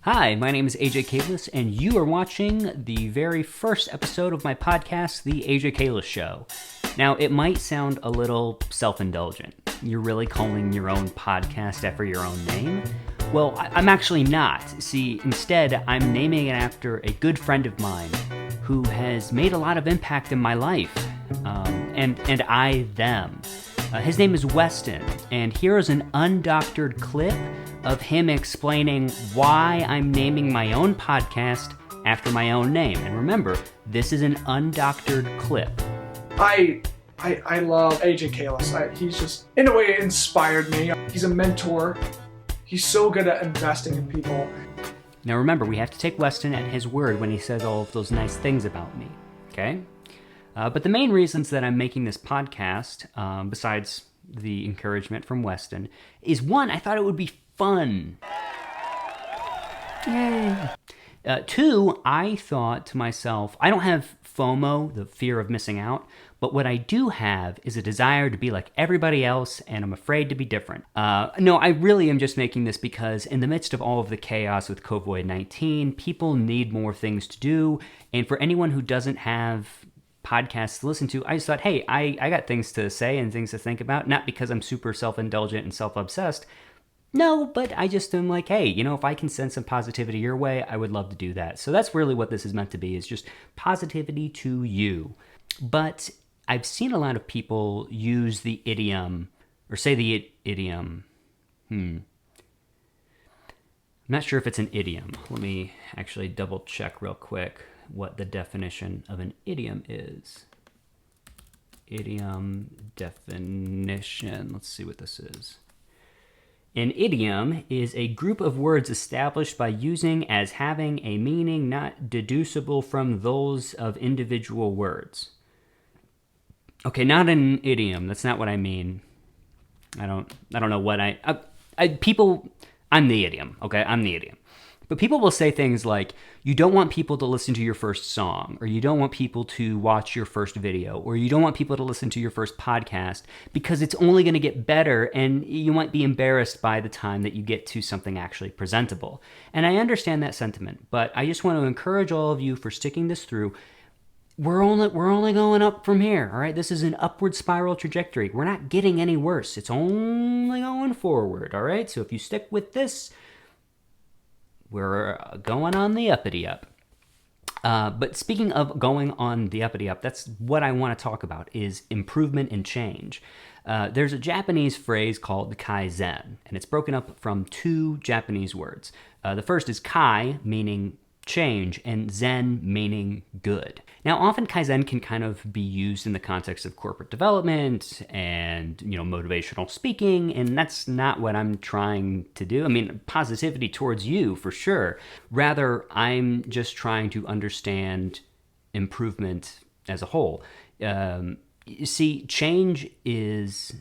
Hi, my name is AJ Kallas, and you are watching the very first episode of my podcast, The AJ Kallas Show. Now, it might sound a little self-indulgent. You're really calling your own podcast after your own name? Well, I'm actually not. See, instead, I'm naming it after a good friend of mine who has made a lot of impact in my life, and I them. His name is Weston, and here is an undoctored clip of him explaining why I'm naming my own podcast after my own name. And remember, this is an undoctored clip. I love AJ Kallas. He's just, in a way, inspired me. He's a mentor. He's so good at investing in people. Now remember, we have to take Weston at his word when he says all of those nice things about me, okay? But the main reasons that I'm making this podcast, besides the encouragement from Weston, is one, I thought it would be fun. Yay. Two, I thought to myself, I don't have FOMO, the fear of missing out, but what I do have is a desire to be like everybody else, and I'm afraid to be different. No, I really am just making this because in the midst of all of the chaos with COVID-19, people need more things to do, and for anyone who doesn't have podcasts to listen to, I just thought, hey, I got things to say and things to think about, not because I'm super self-indulgent and self-obsessed. No, but I just am like, hey, if I can send some positivity your way, I would love to do that. So that's really what this is meant to be, is just positivity to you. But I've seen a lot of people use the idiom, or say the idiom. I'm not sure if it's an idiom. Let me actually double check real quick what the definition of an idiom is. Idiom definition. Let's see what this is. An idiom is a group of words established by using as having a meaning not deducible from those of individual words. Okay, not an idiom. That's not what I mean. I don't know what I'm the idiom. Okay, I'm the idiom. But people will say things like, you don't want people to listen to your first song, or you don't want people to watch your first video, or you don't want people to listen to your first podcast because it's only going to get better and you might be embarrassed by the time that you get to something actually presentable. And I understand that sentiment, but I just want to encourage all of you for sticking this through. We're only going up from here, all right? This is an upward spiral trajectory. We're not getting any worse. It's only going forward, all right? So if you stick with this, we're going on the uppity up. But speaking of going on the uppity up, that's what I want to talk about, is improvement and change. There's a Japanese phrase called Kaizen, and it's broken up from two Japanese words. The first is Kai, meaning change, and Zen, meaning good. Now, often Kaizen can kind of be used in the context of corporate development and, motivational speaking, and that's not what I'm trying to do. I mean, positivity towards you, for sure. Rather, I'm just trying to understand improvement as a whole. You see, change is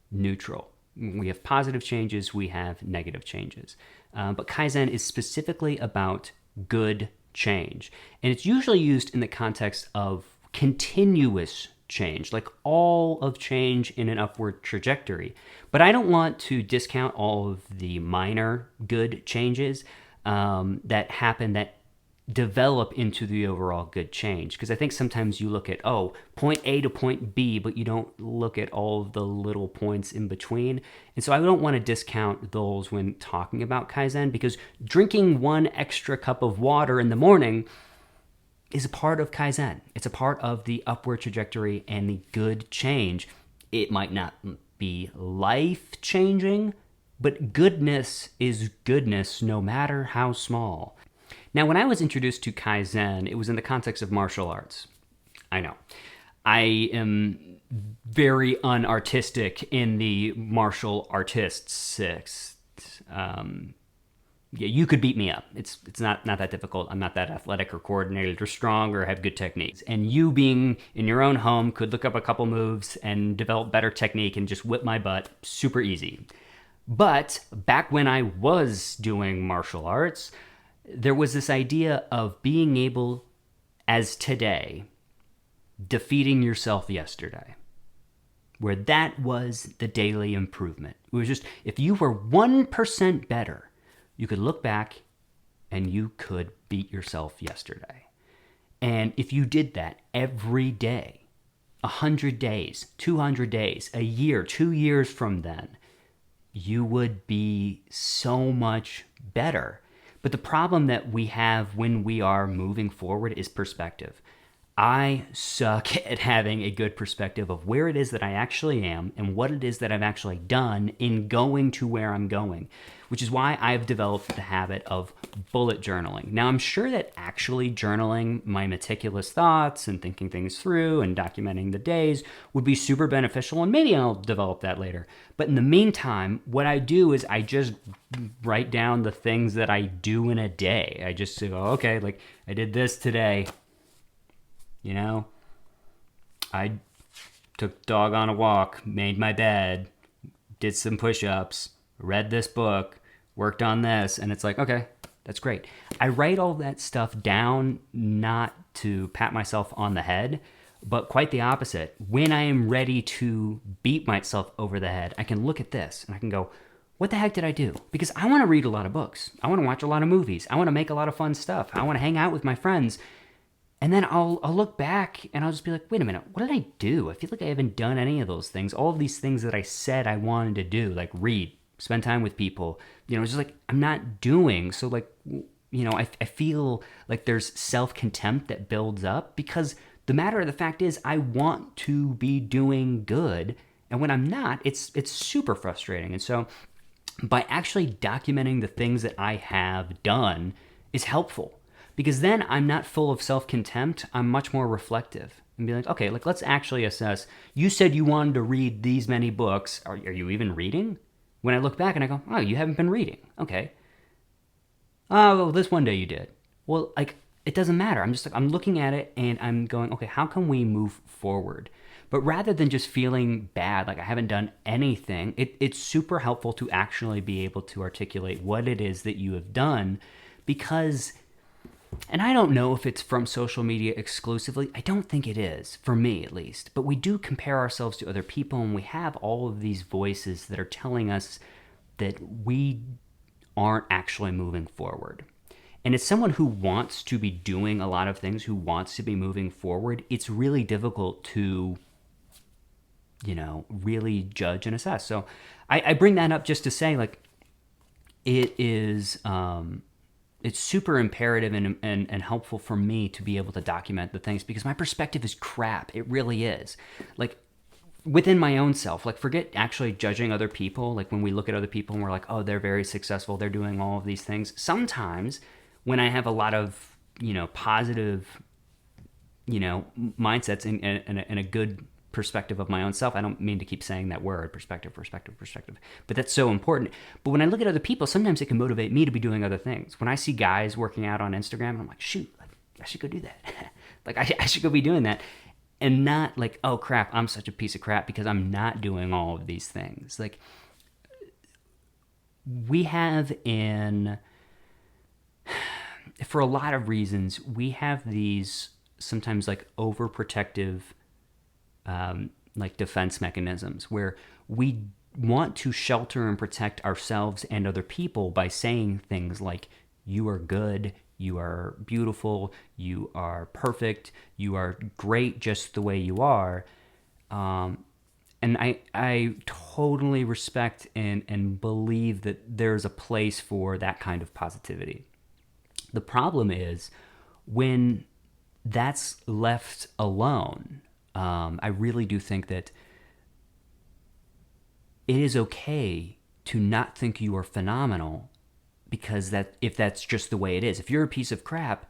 neutral. We have positive changes, we have negative changes. But Kaizen is specifically about good change. And it's usually used in the context of continuous change, like all of change in an upward trajectory. But I don't want to discount all of the minor good changes that happen, that develop into the overall good change. Because I think sometimes you look at, point A to point B, but you don't look at all of the little points in between. And so I don't want to discount those when talking about Kaizen, because drinking one extra cup of water in the morning is a part of Kaizen. It's a part of the upward trajectory and the good change. It might not be life-changing, but goodness is goodness no matter how small. Now, when I was introduced to Kaizen, it was in the context of martial arts. I know. I am very unartistic in the martial artists. You could beat me up. It's not that difficult. I'm not that athletic or coordinated or strong or have good techniques. And you, being in your own home, could look up a couple moves and develop better technique and just whip my butt. Super easy. But back when I was doing martial arts, there was this idea of being able, as today, defeating yourself yesterday, where that was the daily improvement. It was just, if you were 1% better, you could look back and you could beat yourself yesterday. And if you did that every day, 100 days, 200 days, a year, 2 years from then, you would be so much better. But the problem that we have when we are moving forward is perspective. I suck at having a good perspective of where it is that I actually am and what it is that I've actually done in going to where I'm going, which is why I've developed the habit of bullet journaling. Now, I'm sure that actually journaling my meticulous thoughts and thinking things through and documenting the days would be super beneficial, and maybe I'll develop that later. But in the meantime, what I do is I just write down the things that I do in a day. I just go, okay, like I did this today. You know, I took dog on a walk, made my bed, did some push-ups, read this book, worked on this, and it's like, okay, that's great. I write all that stuff down not to pat myself on the head, but quite the opposite. When I am ready to beat myself over the head, I can look at this and I can go, what the heck did I do? Because I want to read a lot of books. I want to watch a lot of movies. I want to make a lot of fun stuff. I want to hang out with my friends. And then I'll look back and I'll just be like, wait a minute, what did I do? I feel like I haven't done any of those things. All of these things that I said I wanted to do, like read, spend time with people, just like I'm not doing. So like, I feel like there's self-contempt that builds up because the matter of the fact is I want to be doing good. And when I'm not, it's super frustrating. And so by actually documenting the things that I have done is helpful. Because then I'm not full of self-contempt. I'm much more reflective and be like, okay, like let's actually assess. You said you wanted to read these many books. Are you even reading? When I look back and I go, oh, you haven't been reading. Okay. Oh, well, this one day you did. Well, like it doesn't matter. I'm looking at it and I'm going, okay, how can we move forward? But rather than just feeling bad, like I haven't done anything, it's super helpful to actually be able to articulate what it is that you have done because... And I don't know if it's from social media exclusively. I don't think it is, for me at least. But we do compare ourselves to other people, and we have all of these voices that are telling us that we aren't actually moving forward. And as someone who wants to be doing a lot of things, who wants to be moving forward, it's really difficult to, really judge and assess. So I bring that up just to say, like, it is... it's super imperative and helpful for me to be able to document the things because my perspective is crap. It really is. Like within my own self, like forget actually judging other people. Like when we look at other people and we're like, oh, they're very successful. They're doing all of these things. Sometimes when I have a lot of, positive, mindsets and a good perspective of my own self. I don't mean to keep saying that word, perspective, but that's so important. But when I look at other people, sometimes it can motivate me to be doing other things. When I see guys working out on Instagram, I'm like, shoot, I should go do that. Like I should go be doing that. And not like, oh crap, I'm such a piece of crap because I'm not doing all of these things. Like we have for a lot of reasons, we have these sometimes like overprotective like defense mechanisms where we want to shelter and protect ourselves and other people by saying things like, you are good, you are beautiful, you are perfect, you are great just the way you are. And I totally respect and believe that there's a place for that kind of positivity. The problem is when that's left alone, I really do think that it is okay to not think you are phenomenal because that if that's just the way it is. If you're a piece of crap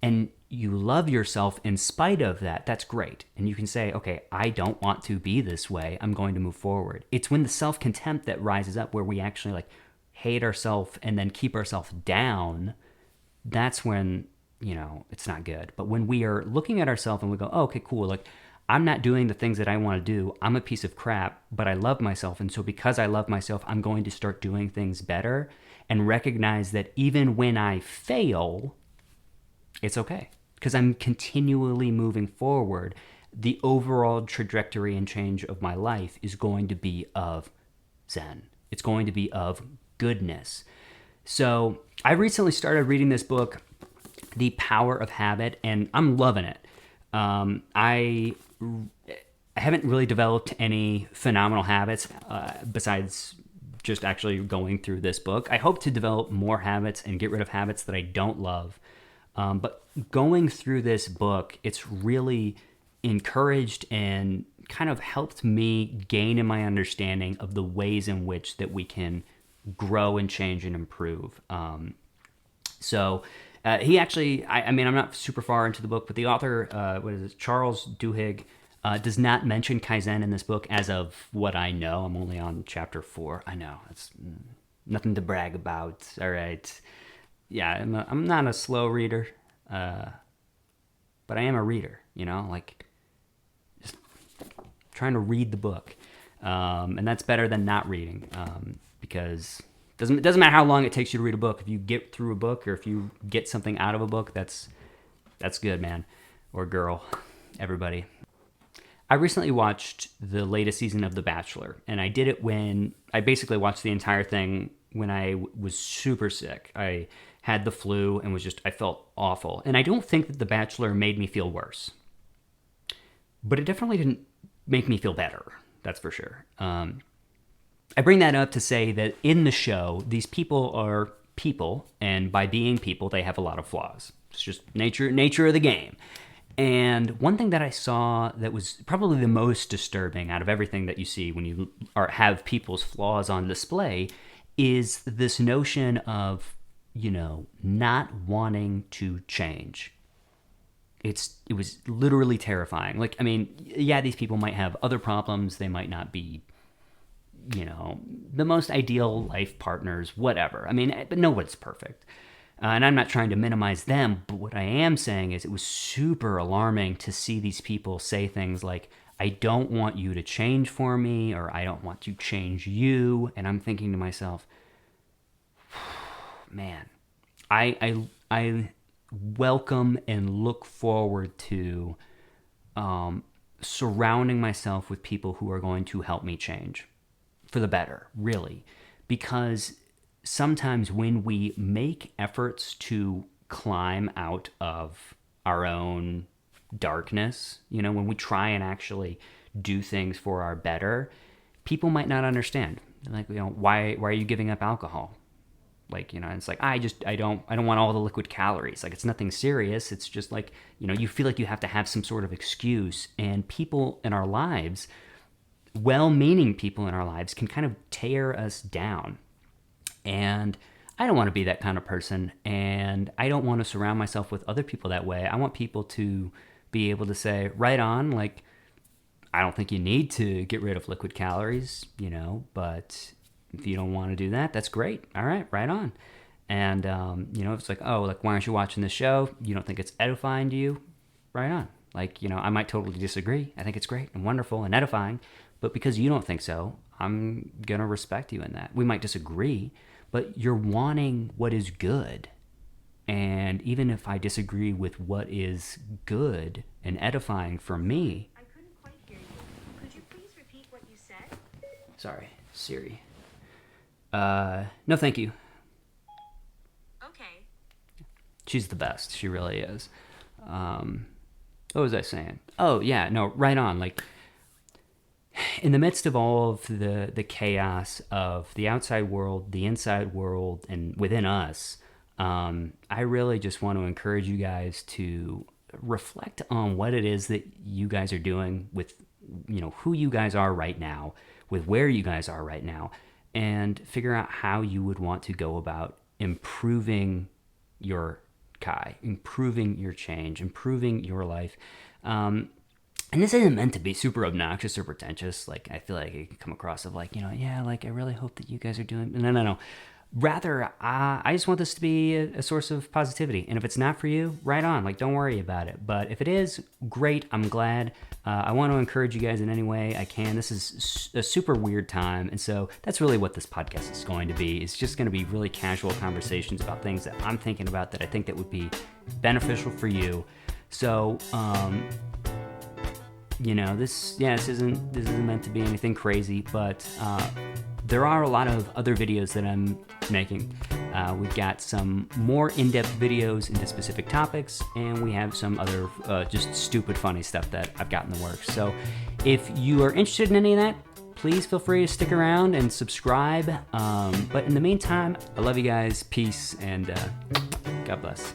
and you love yourself in spite of that, that's great. And you can say, okay, I don't want to be this way. I'm going to move forward. It's when the self-contempt that rises up where we actually like hate ourselves and then keep ourselves down. That's when, it's not good. But when we are looking at ourselves and we go, oh, okay, cool. Like I'm not doing the things that I want to do. I'm a piece of crap, but I love myself. And so because I love myself, I'm going to start doing things better and recognize that even when I fail, it's okay because I'm continually moving forward. The overall trajectory and change of my life is going to be of Zen. It's going to be of goodness. So I recently started reading this book, The Power of Habit, and I'm loving it. I haven't really developed any phenomenal habits besides just actually going through this book. I hope to develop more habits and get rid of habits that I don't love. But going through this book, it's really encouraged and kind of helped me gain in my understanding of the ways in which that we can grow and change and improve. He actually, I mean, I'm not super far into the book, but the author, Charles Duhigg, does not mention Kaizen in this book as of what I know. I'm only on chapter 4. I know, it's nothing to brag about. All right. Yeah, I'm not a slow reader, but I am a reader, like just trying to read the book. And that's better than not reading, because it doesn't matter how long it takes you to read a book. If you get through a book or if you get something out of a book, that's good, man, or girl, everybody. I recently watched the latest season of The Bachelor, and I did it when I basically watched the entire thing when I was super sick. I had the flu and I felt awful. And I don't think that The Bachelor made me feel worse, but it definitely didn't make me feel better. That's for sure. I bring that up to say that in the show, these people are people, and by being people, they have a lot of flaws. It's just nature of the game. And one thing that I saw that was probably the most disturbing out of everything that you see when you have people's flaws on display is this notion of, not wanting to change. It was literally terrifying. Like, I mean, yeah, these people might have other problems. They might not be, the most ideal life partners, whatever. I mean, but no one's perfect. And I'm not trying to minimize them, but what I am saying is it was super alarming to see these people say things like, I don't want you to change for me, or I don't want to change you. And I'm thinking to myself, man, I welcome and look forward to surrounding myself with people who are going to help me change for the better, really. Because sometimes when we make efforts to climb out of our own darkness, when we try and actually do things for our better, people might not understand. Like, why are you giving up alcohol? Like, it's like, I don't want all the liquid calories. Like, it's nothing serious. It's just like, you feel like you have to have some sort of excuse. And people in our lives, well-meaning people in our lives, can kind of tear us down. And I don't want to be that kind of person. And I don't want to surround myself with other people that way. I want people to be able to say, right on, like, I don't think you need to get rid of liquid calories, but if you don't want to do that, that's great. All right, right on. And, it's like, oh, like, why aren't you watching this show? You don't think it's edifying to you? Right on. Like, I might totally disagree. I think it's great and wonderful and edifying. But because you don't think so, I'm going to respect you in that. We might disagree, but you're wanting what is good. And even if I disagree with what is good and edifying for me... I couldn't quite hear you. Could you please repeat what you said? Sorry, Siri. No, thank you. Okay. She's the best. She really is. What was I saying? Oh, yeah, no, right on. Like, in the midst of all of the chaos of the outside world, the inside world, and within us, I really just want to encourage you guys to reflect on what it is that you guys are doing with, who you guys are right now, with where you guys are right now, and figure out how you would want to go about improving your Kai, improving your change, improving your life. And this isn't meant to be super obnoxious or pretentious. Like, I feel like it can come across of like, yeah, like, I really hope that you guys are doing... No. Rather, I just want this to be a source of positivity. And if it's not for you, right on. Like, don't worry about it. But if it is, great. I'm glad. I want to encourage you guys in any way I can. This is a super weird time. And so that's really what this podcast is going to be. It's just going to be really casual conversations about things that I'm thinking about that I think that would be beneficial for you. So, this isn't meant to be anything crazy, but there are a lot of other videos that I'm making. We've got some more in-depth videos into specific topics, and we have some other just stupid funny stuff that I've got in the works. So if you are interested in any of that, please feel free to stick around and subscribe. But in the meantime, I love you guys. Peace, and God bless.